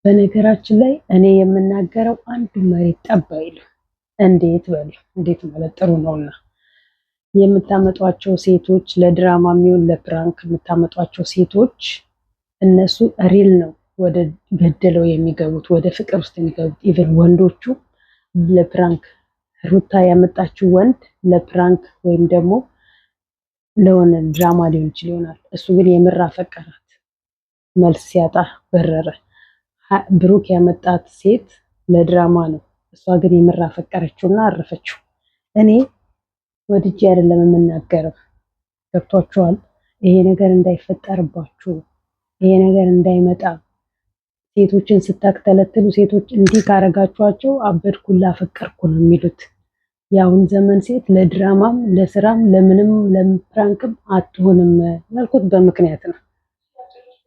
በነገራችን ላይ እኔ የምናገረው አንዱ መሬት ጠብ አይልም። እንዴት ማለት ጥሩ ነውና የምታመጧቸው ሴቶች ለድራማ የሚሆን ለፕራንክ የምታመጧቸው ሴቶች እነሱ ሪል ነው ወደ ገደለው የሚገቡት ወደ ፍቅር ውስጥ የሚገቡት። ኢቨን ወንዶቹ ለፕራንክ ሩታ ያመጣችው ወንድ ለፕራንክ ወይም ደግሞ ለሆነ ድራማ ሊሆን ይችል ይሆናል። እሱ ግን የምር አፈቀራት። መልስ ሲያጣ በረረ። ብሩክ ያመጣት ሴት ለድራማ ነው። እሷ ግን የምር አፈቀረችውና አረፈችው። እኔ ወድጄ አይደለም የምናገረው። ገብቷችኋል? ይሄ ነገር እንዳይፈጠርባችሁ፣ ይሄ ነገር እንዳይመጣ ሴቶችን ስታክተለትሉ ሴቶች እንዲህ ካረጋችኋቸው አበድኩላ አፈቀርኩ ነው የሚሉት። የአሁን ዘመን ሴት ለድራማም ለስራም ለምንም ለፕራንክም አትሆንም ያልኩት በምክንያት ነው።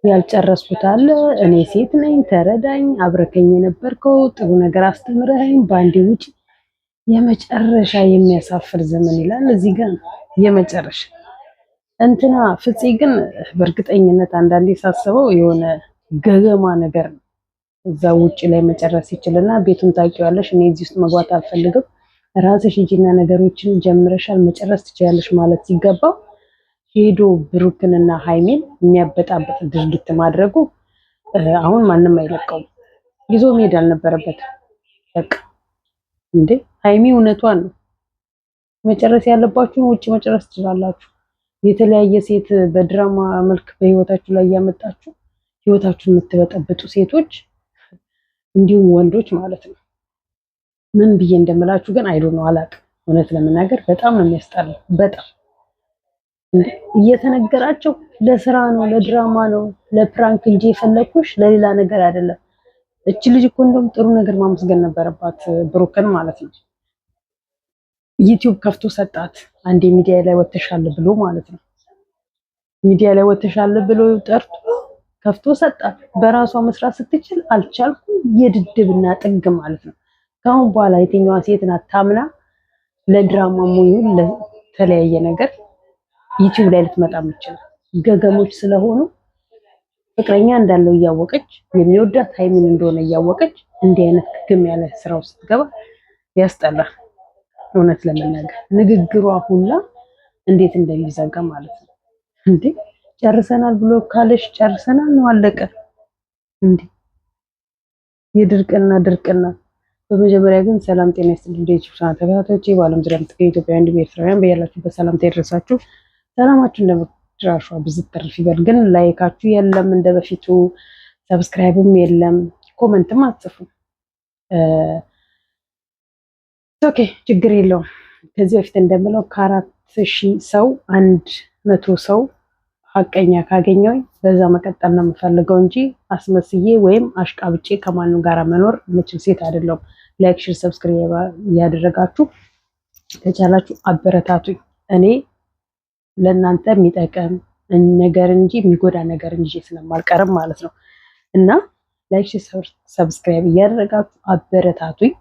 ያልጨረስኩት አለ። እኔ ሴት ነኝ ተረዳኝ፣ አብረከኝ የነበርከው ጥሩ ነገር አስተምረኸኝ በአንዴ ውጪ። የመጨረሻ የሚያሳፍር ዘመን ይላል እዚህ ጋር የመጨረሻ እንትና ፍፄ ግን በእርግጠኝነት አንዳንዴ ሳስበው የሆነ ገገማ ነገር ነው። እዛ ውጪ ላይ መጨረስ ይችልና ቤቱን ታውቂዋለሽ፣ እኔ እዚህ ውስጥ መግባት አልፈልግም፣ ራስሽ ሂጂና ነገሮችን ጀምረሻል መጨረስ ትችያለሽ ማለት ሲገባው ሄዶ ብሩክንና ሃይሚን የሚያበጣበጥ ድርጊት ማድረጉ አሁን ማንም አይለቀውም። ይዞ መሄድ አልነበረበትም። በቃ እንዴ ሃይሚ እውነቷን ነው። መጨረስ ያለባችሁን ውጭ መጨረስ ትችላላችሁ። የተለያየ ሴት በድራማ መልክ በህይወታችሁ ላይ እያመጣችሁ ህይወታችሁን የምትበጠብጡ ሴቶች እንዲሁም ወንዶች ማለት ነው። ምን ብዬ እንደምላችሁ ግን አይዶ ነው አላውቅም። እውነት ለመናገር በጣም ነው የሚያስጠላው። በጣም እየተነገራቸው ለስራ ነው ለድራማ ነው ለፕራንክ እንጂ የፈለኩሽ ለሌላ ነገር አይደለም። እቺ ልጅ እኮ እንደውም ጥሩ ነገር ማመስገን ነበረባት ብሩክን ማለት ነው። ዩቲዩብ ከፍቶ ሰጣት። አንዴ ሚዲያ ላይ ወተሻል ብሎ ማለት ነው። ሚዲያ ላይ ወተሻል ብሎ ጠርቶ ከፍቶ ሰጣት። በራሷ መስራት ስትችል አልቻልኩም የድድብና ጥግ ማለት ነው። ከአሁን በኋላ የትኛዋ ሴት ናት ታምና ለድራማ ሙዩን ለተለያየ ነገር ዩቲዩብ ላይ ልትመጣ የምትችል? ገገሞች ስለሆኑ ፍቅረኛ እንዳለው እያወቀች የሚወዳት ሃይሚን እንደሆነ እያወቀች እንዲህ አይነት ግም ያለ ስራ ውስጥ ስትገባ ያስጠላል። እውነት ለመናገር ንግግሯ ሁላ እንዴት እንደሚዘጋ ማለት ነው። እንዴ ጨርሰናል ብሎ ካለሽ ጨርሰናል ነው አለቀ። እንዴ የድርቅና በመጀመሪያ ግን ሰላም ጤና ይስጥልኝ ዩቲዩብ ቻናል ተከታታዮች፣ በዓለም ዙሪያ የምትገኙ ኢትዮጵያውያን እንዲሁም ኤርትራውያን በያላችሁበት ሰላምታ ይድረሳችሁ። ሰላማችሁ እንደምትራሹ ብዝት ተርፍ ይበል። ግን ላይካችሁ የለም እንደ በፊቱ፣ ሰብስክራይብም የለም፣ ኮመንትም አትጽፉም። ኦኬ ችግር የለውም። ከዚህ በፊት እንደምለው ከ4000 ሰው 100 ሰው ሀቀኛ ካገኘው በዛ መቀጠል ነው የምፈልገው እንጂ አስመስዬ ወይም አሽቃብጬ ከማንም ጋር መኖር የምችል ሴት አይደለሁም። ላይክ፣ ሼር፣ ሰብስክራይብ ያደረጋችሁ ከቻላችሁ አበረታቱኝ። እኔ ለእናንተ የሚጠቅም ነገር እንጂ የሚጎዳ ነገር እንጂ ስለማልቀርም ማለት ነው። እና ላይክ፣ ሼር፣ ሰብስክራይብ እያደረጋችሁ አበረታቱኝ።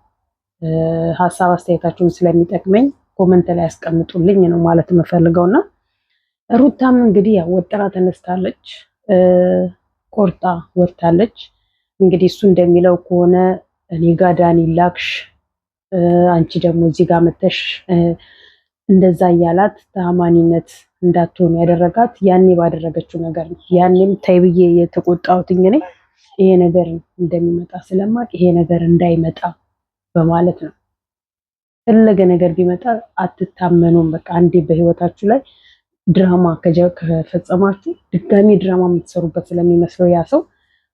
ሀሳብ አስተያየታችሁን ስለሚጠቅመኝ ኮመንት ላይ ያስቀምጡልኝ ነው ማለት የምፈልገውና ሩታም እንግዲህ ያው ወጥራ ተነስታለች፣ ቆርጣ ወጥታለች። እንግዲህ እሱ እንደሚለው ከሆነ እኔ ጋር ዳኒ ላክሽ፣ አንቺ ደግሞ እዚህ ጋር መተሽ እንደዛ እያላት ተአማኒነት እንዳትሆን ያደረጋት ያኔ ባደረገችው ነገር ነው። ያኔም ታይ ብዬ የተቆጣሁትኝ እኔ ይሄ ነገር እንደሚመጣ ስለማቅ ይሄ ነገር እንዳይመጣ በማለት ነው። ፈለገ ነገር ቢመጣ አትታመኑም። በቃ አንዴ በህይወታችሁ ላይ ድራማ ከፈጸማችሁ ድጋሚ ድራማ የምትሰሩበት ስለሚመስለው ያ ሰው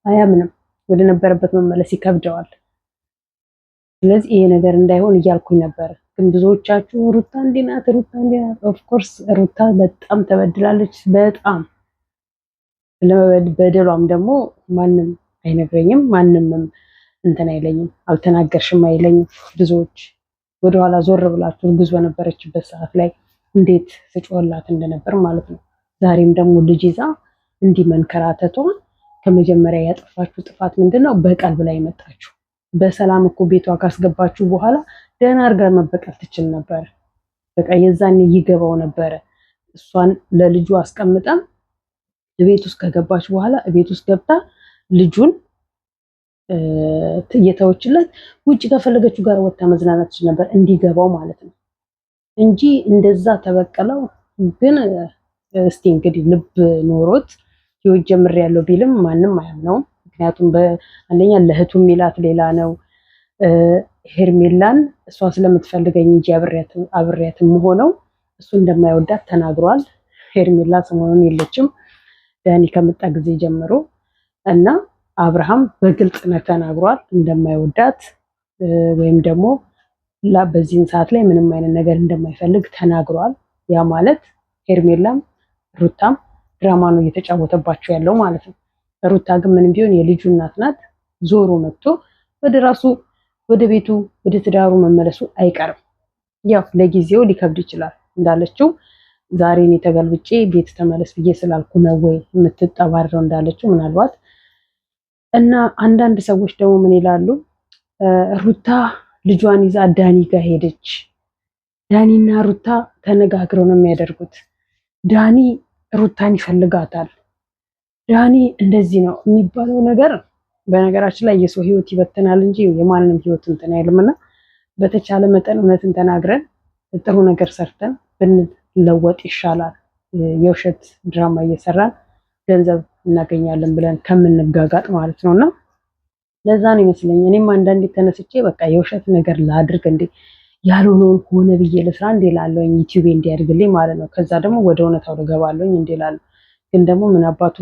አያምንም፣ ወደ ነበረበት መመለስ ይከብደዋል። ስለዚህ ይሄ ነገር እንዳይሆን እያልኩኝ ነበር። ግን ብዙዎቻችሁ ሩታ እንዲህ ናት፣ ሩታ እንዲህ ናት። ኦፍኮርስ ሩታ በጣም ተበድላለች። በጣም በደሏም ደግሞ ማንም አይነግረኝም፣ ማንምም እንትን አይለኝም፣ አልተናገርሽም አይለኝም። ብዙዎች ወደኋላ ዞር ብላችሁ እርጉዝ በነበረችበት ሰዓት ላይ እንዴት ስጮህላት እንደነበር ማለት ነው። ዛሬም ደግሞ ልጅ ይዛ እንዲህ መንከራተቷ ከመጀመሪያ ያጠፋችሁ ጥፋት ምንድነው? በቀል ብላ የመጣችሁ በሰላም እኮ ቤቷ ካስገባችሁ በኋላ ደህና አድርጋ መበቀል ትችል ነበር። በቃ የዛኔ ይገባው ነበረ። እሷን ለልጁ አስቀምጣ ቤት ውስጥ ከገባች በኋላ ቤት ውስጥ ገብታ ልጁን እየተወችለት ውጭ ከፈለገችው ጋር ወጥታ መዝናናት ትችል ነበር እንዲገባው ማለት ነው እንጂ እንደዛ ተበቀለው። ግን እስቲ እንግዲህ ልብ ኖሮት ህይወት ጀምሬያለሁ ቢልም ማንም አያምነውም። ምክንያቱም በአንደኛ ለእህቱ ሚላት ሌላ ነው። ሄርሜላን እሷ ስለምትፈልገኝ እንጂ አብሬያት የምሆነው እሱ እንደማይወዳት ተናግሯል። ሄርሜላ ሰሞኑን የለችም ዳኒ ከመጣ ጊዜ ጀምሮ እና አብርሃም በግልጽ ተናግሯል እንደማይወዳት ወይም ደግሞ በዚህን ሰዓት ላይ ምንም አይነት ነገር እንደማይፈልግ ተናግሯል። ያ ማለት ሄርሜላም ሩታም ድራማ ነው እየተጫወተባቸው ያለው ማለት ነው። ሩታ ግን ምንም ቢሆን የልጁ እናት ናት። ዞሮ መጥቶ ወደ ራሱ ወደ ቤቱ ወደ ትዳሩ መመለሱ አይቀርም። ያው ለጊዜው ሊከብድ ይችላል እንዳለችው ዛሬ እኔ ተገልብጬ ቤት ተመለስ ብዬ ስላልኩ ነው ወይ የምትጠባረው እንዳለችው ምናልባት እና አንዳንድ ሰዎች ደግሞ ምን ይላሉ? ሩታ ልጇን ይዛ ዳኒ ጋር ሄደች። ዳኒና ሩታ ተነጋግረው ነው የሚያደርጉት። ዳኒ ሩታን ይፈልጋታል። ዳኒ እንደዚህ ነው የሚባለው ነገር በነገራችን ላይ የሰው ህይወት ይበትናል እንጂ የማንንም ህይወት እንትን አይልምና በተቻለ መጠን እውነትን ተናግረን ጥሩ ነገር ሰርተን ብንለወጥ ይሻላል። የውሸት ድራማ እየሰራን ገንዘብ እናገኛለን ብለን ከምንጋጋጥ ማለት ነውና ለዛ ነው ይመስለኝ እኔም አንዳንዴ ተነስቼ በቃ የውሸት ነገር ላድርግ እንዴ ያልሆነውን ሆነ ብዬ ለስራ እንዴ ላለኝ ዩቲዩብ እንዲያድግልኝ ማለት ነው። ከዛ ደግሞ ወደ እውነታው ልገባለኝ እንዴ ላለሁ ግን ደግሞ ምን አባቱ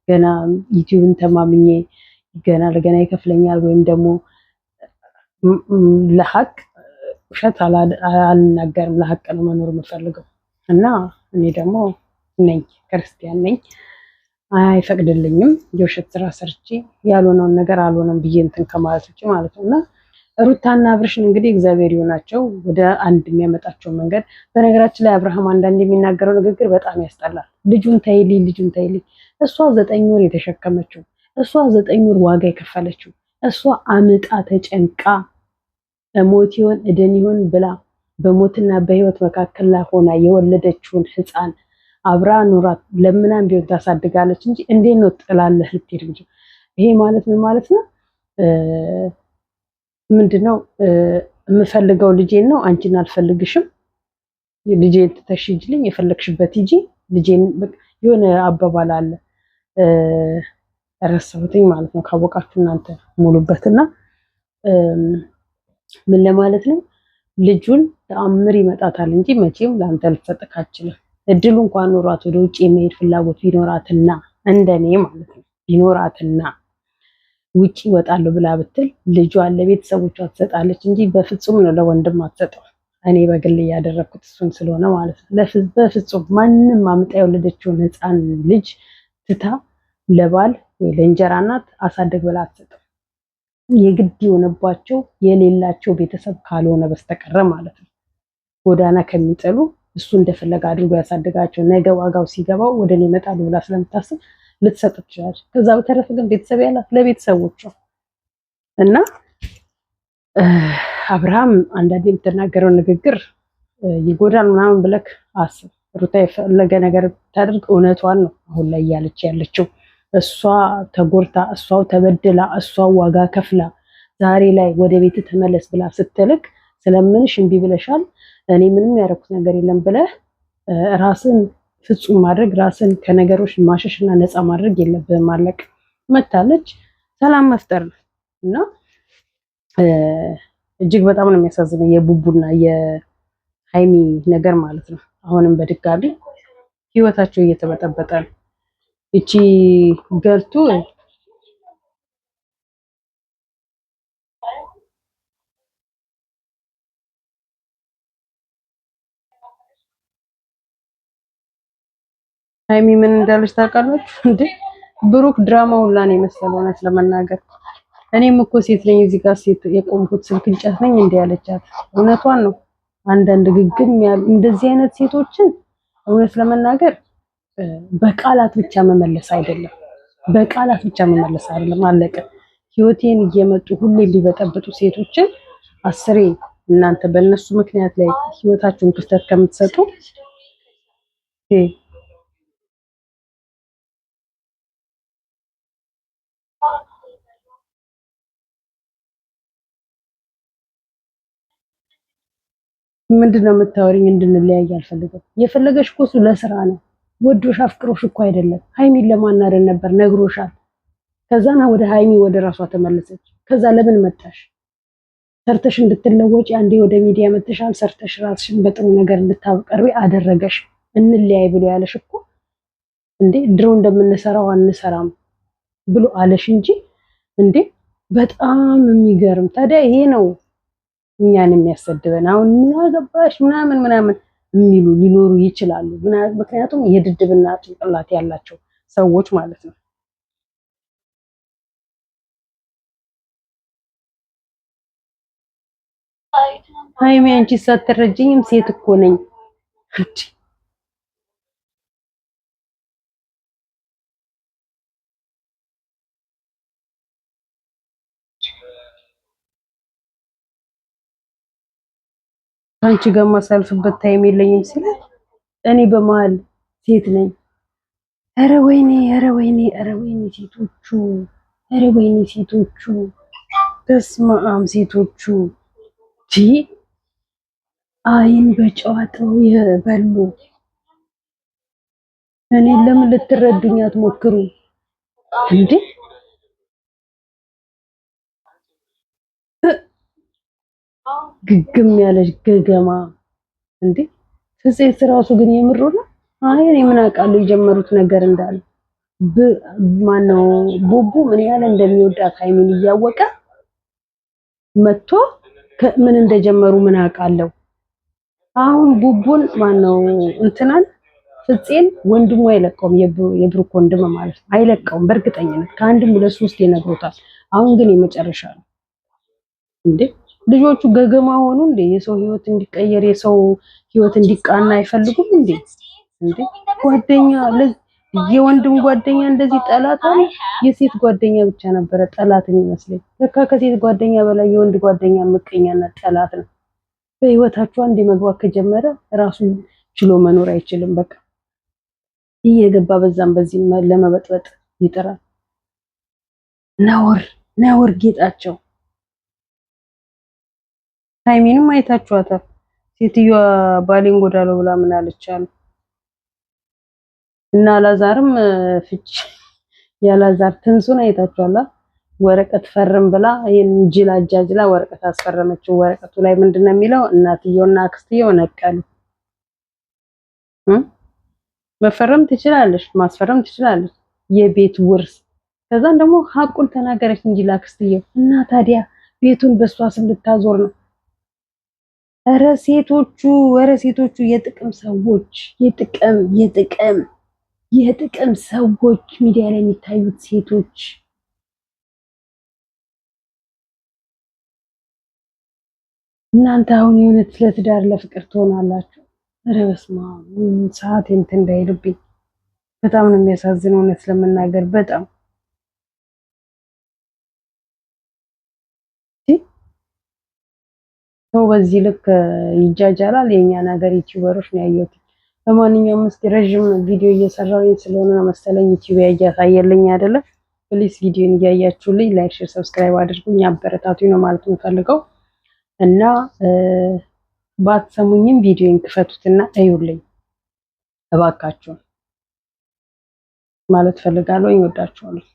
ገና ዩቲዩብን ተማምኜ ገና ለገና ይከፍለኛል ወይም ደግሞ ለሀቅ ውሸት አልናገርም። ለሀቅ ነው መኖር የምፈልገው እና እኔ ደግሞ ነኝ ክርስቲያን ነኝ አይፈቅድልኝም የውሸት ስራ ሰርቼ ያልሆነውን ነገር አልሆነም ብዬ እንትን ከማለት ውጭ ማለት ነው። እና ሩታና አብርሽን እንግዲህ እግዚአብሔር ይሆናቸው ወደ አንድ የሚያመጣቸው መንገድ። በነገራችን ላይ አብርሃም አንዳንድ የሚናገረው ንግግር በጣም ያስጠላል። ልጁን ተይልኝ ልጁን ተይልኝ። እሷ 9 ወር የተሸከመችው እሷ 9 ወር ዋጋ የከፈለችው እሷ አምጣ ተጨንቃ ሞት ይሆን እድን ይሆን ብላ በሞትና በህይወት መካከል ላይ ሆና የወለደችውን ህፃን አብራ ኑራት ለምናም ቢሆን ታሳድጋለች እንጂ እንዴት ነው ጥላለህ ልትሄድ እንጂ? ይሄ ማለት ምን ማለት ነው? ምንድነው የምፈልገው ልጄን ነው አንቺን አልፈልግሽም፣ ልጄን ትተሽ ሂጂልኝ፣ የፈለግሽበት ሂጂ ልጄን። የሆነ አባባል አለ ረሳሁትኝ ማለት ነው። ካወቃችሁ እናንተ ሙሉበትና ምን ለማለት ነው? ልጁን ተአምር ይመጣታል እንጂ መቼም ለአንተ ልትሰጥክ አትችልም። እድሉ እንኳን ኖሯት ወደ ውጭ የመሄድ ፍላጎት ቢኖራትና እንደኔ ማለት ነው ቢኖራትና ውጭ ይወጣለሁ ብላ ብትል ልጇን ለቤተሰቦቿ ትሰጣለች እንጂ በፍጹም ነው ለወንድም አትሰጠው። እኔ በግል እያደረግኩት እሱን ስለሆነ ማለት ነው። በፍጹም ማንም አምጣ የወለደችውን ህፃን ልጅ ትታ ለባል ወይ ለእንጀራ እናት አሳደግ ብላ አትሰጠው። የግድ የሆነባቸው የሌላቸው ቤተሰብ ካልሆነ በስተቀረ ማለት ነው። ጎዳና ከሚጥሉ እሱ እንደፈለገ አድርጎ ያሳደጋቸው ነገ ዋጋው ሲገባው ወደ እኔ ይመጣሉ ብላ ስለምታስብ ልትሰጥ ትችላለች። ከዛ በተረፈ ግን ቤተሰብ ያላት ለቤተሰቦቿ እና አብርሃም አንዳንዴ የምትናገረው ንግግር ይጎዳል ምናምን ብለክ አስብ። ሩታ የፈለገ ነገር ብታደርግ እውነቷን ነው አሁን ላይ እያለች ያለችው። እሷ ተጎድታ እሷው ተበድላ እሷው ዋጋ ከፍላ ዛሬ ላይ ወደ ቤት ተመለስ ብላ ስትልክ ስለምንሽ እምቢ ብለሻል፣ እኔ ምንም ያደረኩት ነገር የለም ብለህ ራስን ፍጹም ማድረግ ራስን ከነገሮች ማሸሽና ነፃ ማድረግ የለብህም። ማለቅ መታለች ሰላም መፍጠር ነው እና እጅግ በጣም ነው የሚያሳዝነው የቡቡና የሃይሚ ነገር ማለት ነው። አሁንም በድጋሚ ህይወታቸው እየተበጠበጠ ነው። እቺ ገልቱ ሃይሚ ምን እንዳለች ታውቃላችሁ እንዴ? ብሩክ ድራማ ሁላ ነው የመሰለው እውነት ለመናገር። እኔም እኮ ሴት ነኝ እዚህ ጋር ሴት የቆምኩት ስልክ እንጨት ነኝ እንዴ ያለቻት እውነቷን ነው። አንዳንድ ግግም ያሉ እንደዚህ አይነት ሴቶችን እውነት ለመናገር በቃላት ብቻ መመለስ አይደለም፣ በቃላት ብቻ መመለስ አይደለም። አለቀ። ህይወቴን እየመጡ ሁሌ ሊበጠብጡ ሴቶችን አስሬ እናንተ በእነሱ ምክንያት ላይ ህይወታችሁን ክፍተት ከምትሰጡ ምንድነው የምታወሪኝ? እንድንለያይ አልፈልግም። የፈለገሽ እኮ እሱ ለስራ ነው። ወዶሽ አፍቅሮሽ እኮ አይደለም። ሀይሚን ለማናደድ ነበር ነግሮሻል። ከዛና ወደ ሀይሚ ወደ ራሷ ተመለሰች። ከዛ ለምን መጣሽ? ሰርተሽ እንድትለወጪ አንዴ ወደ ሚዲያ መጥተሻል። ሰርተሽ ራስሽን በጥሩ ነገር እንድታቀርቢ አደረገሽ። እንለያይ ብሎ ያለሽ እኮ እንዴ ድሮ እንደምንሰራው አንሰራም ብሎ አለሽ እንጂ እንዴ በጣም የሚገርም። ታዲያ ይሄ ነው እኛን የሚያሰድበን። አሁን ምን አገባሽ ምናምን ምናምን የሚሉ ሊኖሩ ይችላሉ። ምክንያቱም የድድብና ጭንቅላት ያላቸው ሰዎች ማለት ነው። ሀይሚ አንቺ ሳትረጅኝም ሴት እኮ ነኝ። አንቺ ጋር ማሳልፍበት ታይም የለኝም ሲላት እኔ በመሀል ሴት ነኝ። ኧረ ወይኔ፣ ኧረ ወይኔ፣ ኧረ ወይኔ ሴቶቹ፣ ኧረ ወይኔ ሴቶቹ፣ በስመ አብ ሴቶቹ አይን በጨዋታው የበሉ። እኔ ለምን ልትረዱኝ አትሞክሩ እንዴ? ግግም ያለች ገገማ እንዴ! ፍፄስ ራሱ ግን የምሩ ነው። አይ እኔ ምን አውቃለሁ የጀመሩት ነገር እንዳለ ማነው ቡቡ ምን ያህል እንደሚወዳት ሀይሚን እያወቀ መጥቶ ምን እንደጀመሩ ምን አውቃለሁ። አሁን ቡቡን ማነው እንትናን ፍፄን ወንድሙ አይለቀውም። የብሩክ ወንድም ማለት ነው። አይለቀውም በእርግጠኝነት ከአንድም ሁለት ሶስት ይነግሮታል። አሁን ግን የመጨረሻ ነው እንዴ! ልጆቹ ገገማ ሆኑ እንዴ? የሰው ህይወት እንዲቀየር የሰው ህይወት እንዲቃና አይፈልጉም እንዴ? እንዴ ጓደኛ የወንድም ጓደኛ እንደዚህ ጠላት አለ? የሴት ጓደኛ ብቻ ነበረ ጠላት የሚመስለኝ። ለካ ከሴት ጓደኛ በላይ የወንድ ጓደኛ ምቀኛና ጠላት ነው። በህይወታቸው አንድ መግባት ከጀመረ ራሱን ችሎ መኖር አይችልም። በቃ እየገባ በዛም በዚህ ለመበጥበጥ ይጥራል። ነውር ነውር ጌጣቸው። ሃይሚንም አይታችኋታል። ሴትዮዋ ባሌን ጎዳለው ብላ ምን አለች አሉ እና አላዛርም ፍች ያላዛር ትንሱን አይታችኋላ። ወረቀት ፈርም ብላ ይሄን ጅል አጃጅላ ወረቀት አስፈረመችው። ወረቀቱ ላይ ምንድነው የሚለው? እናትየውና አክስትየው ነቀሉ። መፈረም ትችላለች፣ ማስፈረም ትችላለች። የቤት ውርስ። ከዛን ደግሞ ሀቁን ተናገረች እንጂ ላክስትየው እና ታዲያ ቤቱን በሷ ስም ልታዞር ነው። ኧረ ሴቶቹ የጥቅም ሰዎች የጥቅም ሰዎች ሚዲያ ላይ የሚታዩት ሴቶች እናንተ አሁን የእውነት ለትዳር ለፍቅር ትሆናላችሁ? ኧረ በስመ አብ ሰዓት እንትን እንዳይልብኝ በጣም ነው የሚያሳዝነው እውነት ለመናገር በጣም ሰው በዚህ ልክ ይጃጃላል። የእኛን ሀገር ዩቲዩበሮች ነው ያየሁት። በማንኛውም እስኪ ረዥም ቪዲዮ እየሰራሁኝ ስለሆነ ነው መሰለኝ ዩቲዩብ ያያሳየልኝ አይደለም። ፕሊስ ቪዲዮን እያያችሁልኝ ላይክ፣ ሼር፣ ሰብስክራይብ አድርጉኝ አበረታቱኝ ነው ማለት የምፈልገው እና ባትሰሙኝም ቪዲዮን ክፈቱትና እዩልኝ እባካችሁ ማለት ፈልጋለሁ። ይወዳችኋለሁ።